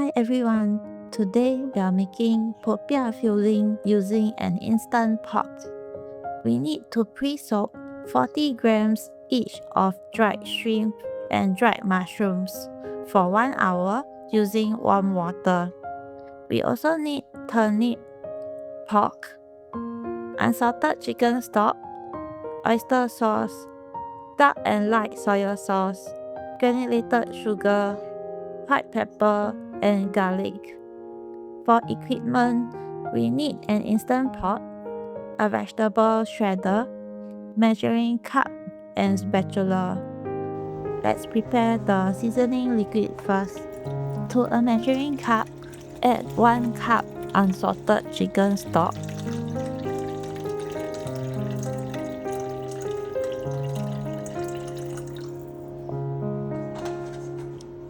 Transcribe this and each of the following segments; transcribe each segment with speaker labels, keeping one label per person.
Speaker 1: Hi everyone, today we are making popiah filling using an instant pot. We need to pre-soak 40 grams each of dried shrimp and dried mushrooms for 1 hour using warm water. We also need turnip, pork, unsalted chicken stock, oyster sauce, dark and light soy sauce, granulated sugar, white pepper, and garlic. For equipment, we need an instant pot, a vegetable shredder, measuring cup, and spatula. Let's prepare the seasoning liquid first. To a measuring cup, add 1 cup unsalted chicken stock,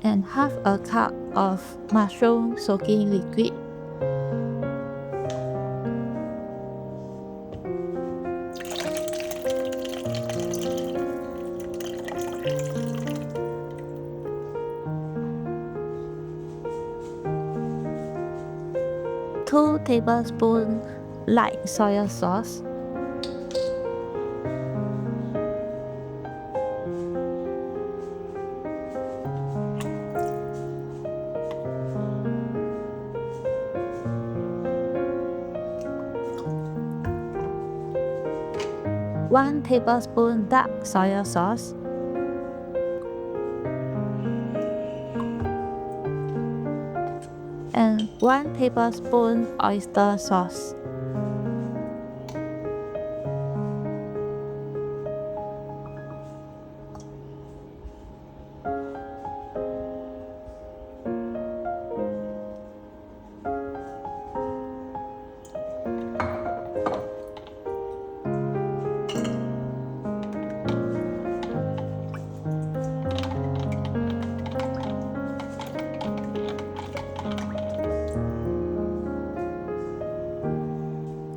Speaker 1: and half a cup of mushroom soaking liquid. Two tablespoons light soy sauce, 1 tablespoon dark soy sauce, and 1 tablespoon oyster sauce.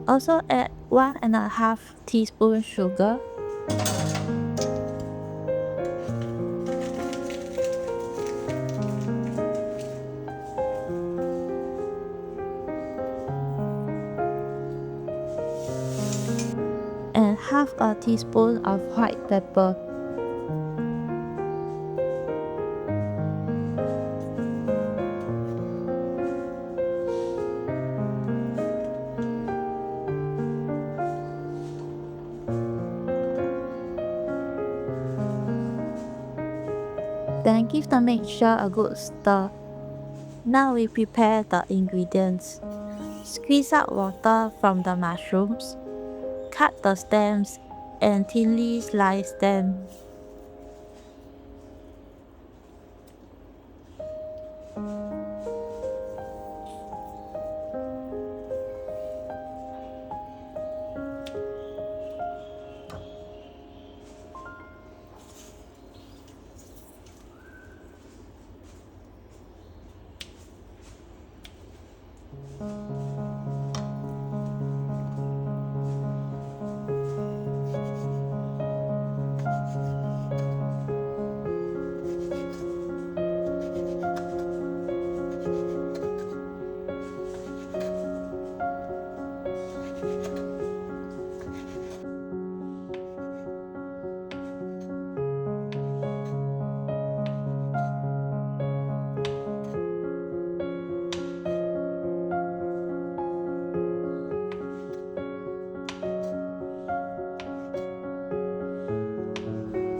Speaker 1: Also add 1.5 teaspoon sugar, and half a teaspoon of white pepper. Then give the mixture a good stir. Now we prepare the ingredients. Squeeze out water from the mushrooms. Cut the stems and thinly slice them.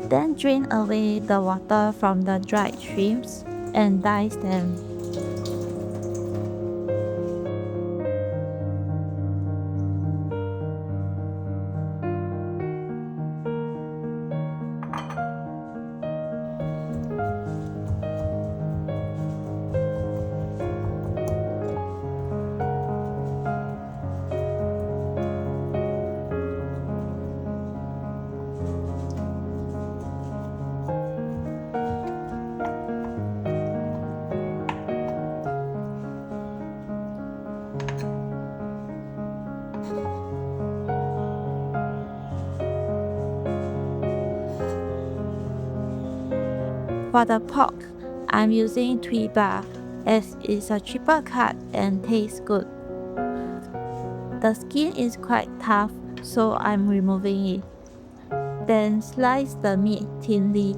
Speaker 1: Then drain away the water from the dried shrimps and dice them. For the pork, I'm using Twee Bah. as it's a cheaper cut and tastes good. The skin is quite tough, so I'm removing it. Then slice the meat thinly.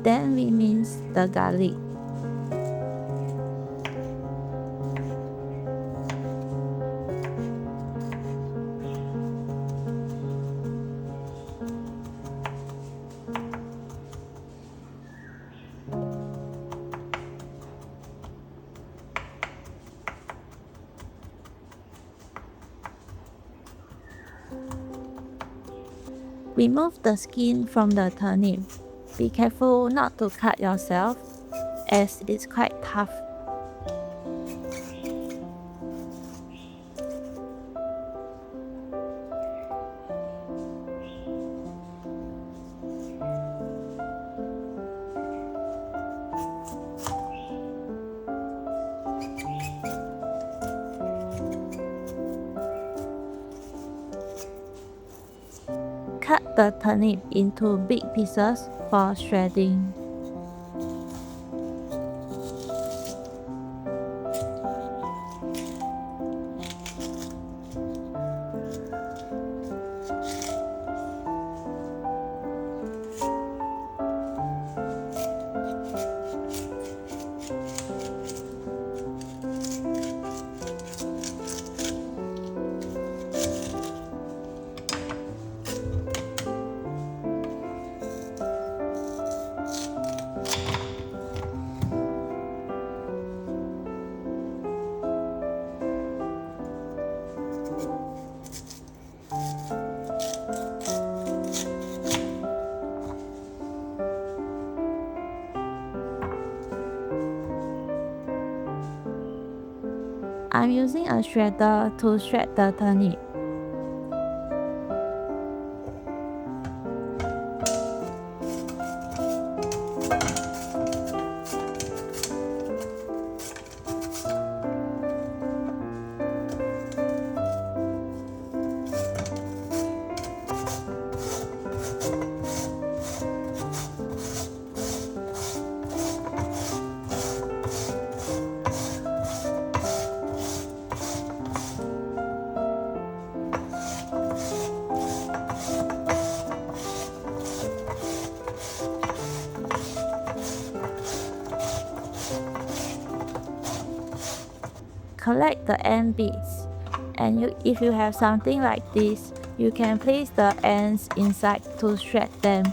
Speaker 1: Then we mince the garlic. Remove the skin from the turnip. Be careful not to cut yourself, as it's quite tough. Cut the turnip into big pieces for shredding. I'm using a shredder to shred the turnip. Collect the end bits, and if you have something like this, you can place the ends inside to shred them.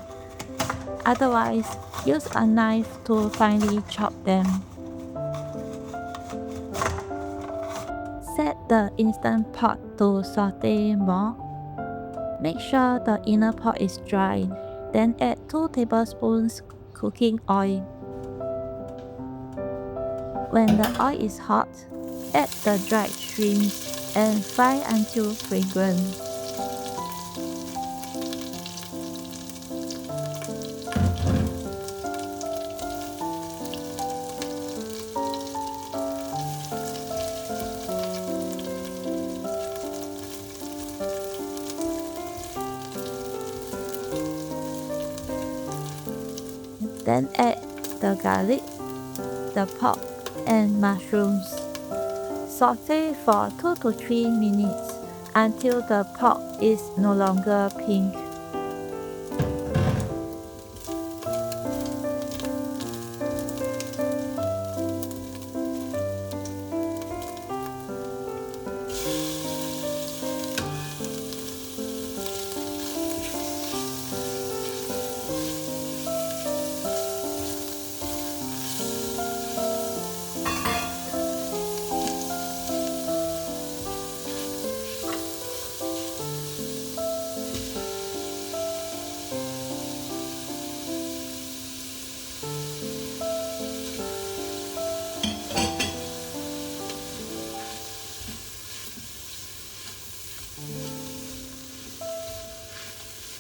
Speaker 1: Otherwise, use a knife to finely chop them. Set the instant pot to saute more. Make sure the inner pot is dry, then add 2 tablespoons cooking oil. When the oil is hot, add the dried shrimps and fry until fragrant. Then add the garlic, the pork, and mushrooms. Saute for 2 to 3 minutes until the pork is no longer pink.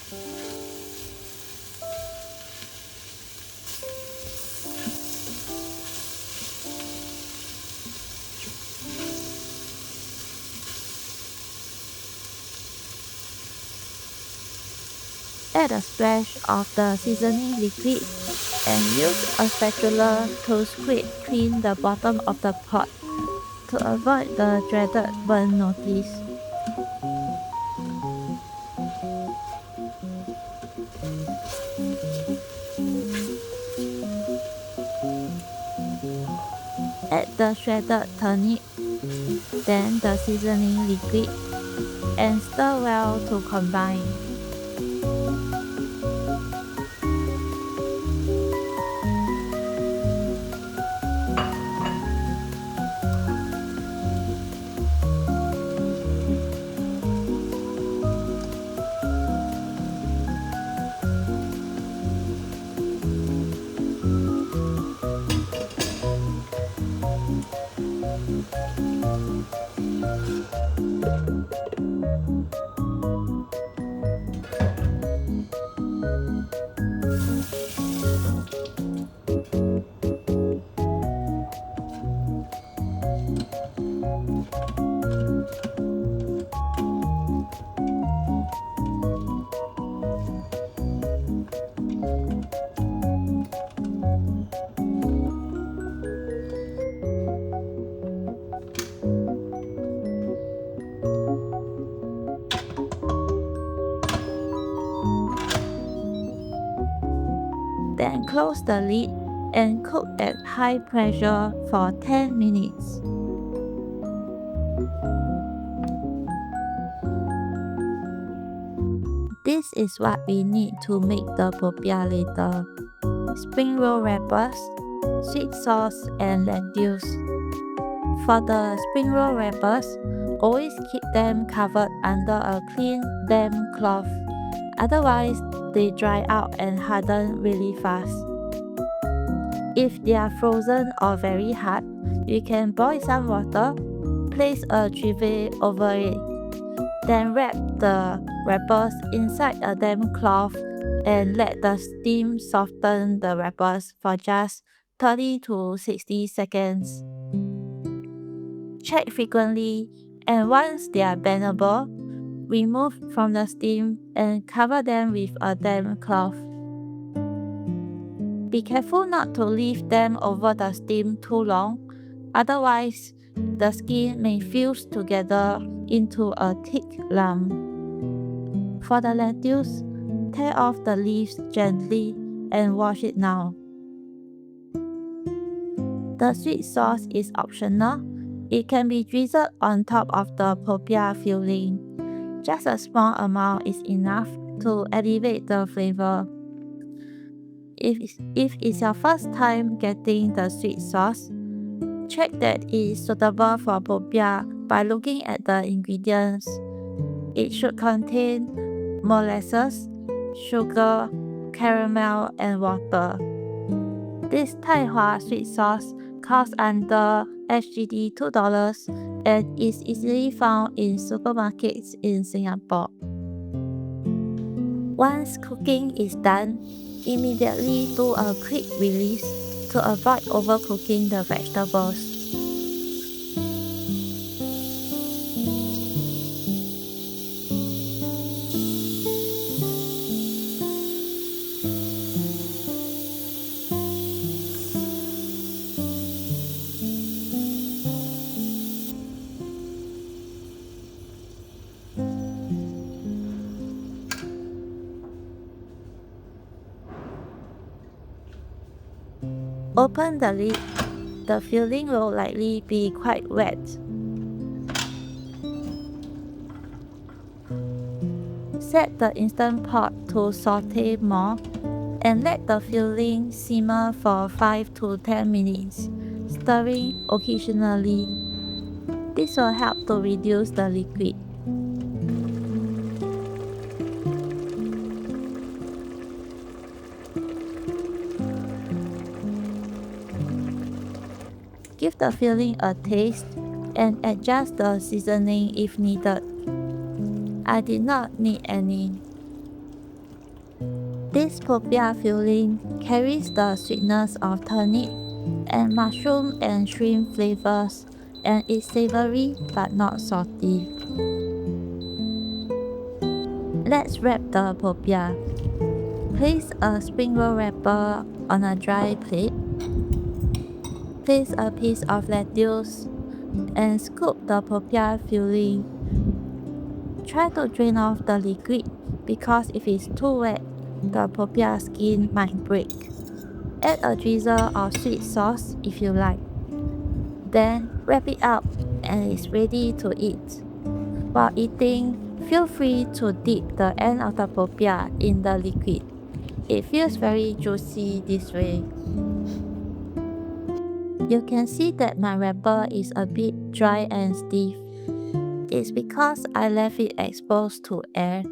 Speaker 1: Add a splash of the seasoning liquid and use a spatula to scrape clean the bottom of the pot to avoid the dreaded burn notice. Add the shredded turnip, then the seasoning liquid, and stir well to combine. Then close the lid and cook at high pressure for 10 minutes. This is what we need to make the popiah later: spring roll wrappers, sweet sauce, and lettuce. For the spring roll wrappers, always keep them covered under a clean, damp cloth. Otherwise, they dry out and harden really fast. If they are frozen or very hard, you can boil some water, place a trivet over it, then wrap the wrappers inside a damp cloth and let the steam soften the wrappers for just 30 to 60 seconds. Check frequently, and once they are bendable, remove from the steam and cover them with a damp cloth. Be careful not to leave them over the steam too long, otherwise the skin may fuse together into a thick lump. For the lettuce, tear off the leaves gently and wash it now. The sweet sauce is optional. It can be drizzled on top of the popiah filling. Just a small amount is enough to elevate the flavor. If it's your first time getting the sweet sauce, check that it is suitable for popiah by looking at the ingredients. It should contain molasses, sugar, caramel, and water. This Taihua sweet sauce costs under SGD $2 and is easily found in supermarkets in Singapore. Once cooking is done, immediately do a quick release to avoid overcooking the vegetables. Open the lid. The filling will likely be quite wet. Set the Instant Pot to saute more and let the filling simmer for 5 to 10 minutes, stirring occasionally. This will help to reduce the liquid. Give the filling a taste and adjust the seasoning if needed. I did not need any. This popiah filling carries the sweetness of turnip and mushroom and shrimp flavors and is savory but not salty. Let's wrap the popiah. Place a spring roll wrapper on a dry plate. Place a piece of lettuce and scoop the popiah filling. Try to drain off the liquid because if it's too wet, the popiah skin might break. Add a drizzle of sweet sauce if you like. Then wrap it up and it's ready to eat. While eating, feel free to dip the end of the popiah in the liquid. It feels very juicy this way. You can see that my wrapper is a bit dry and stiff. It's because I left it exposed to air.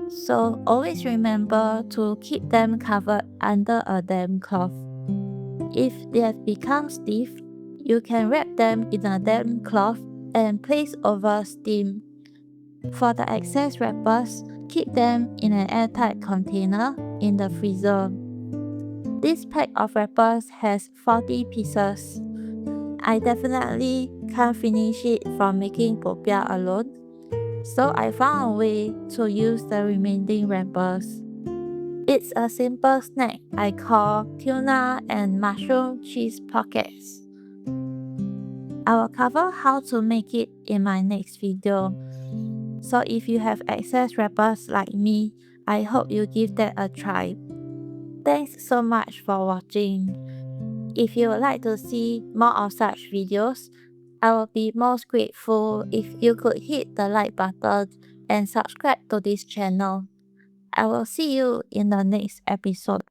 Speaker 1: So always remember to keep them covered under a damp cloth. If they have become stiff, you can wrap them in a damp cloth and place over steam. For the excess wrappers, keep them in an airtight container in the freezer. This pack of wrappers has 40 pieces. I definitely can't finish it from making popiah alone, so I found a way to use the remaining wrappers. It's a simple snack I call tuna and mushroom cheese pockets. I will cover how to make it in my next video. So if you have excess wrappers like me, I hope you give that a try. Thanks so much for watching. If you would like to see more of such videos, I will be most grateful if you could hit the like button and subscribe to this channel. I will see you in the next episode.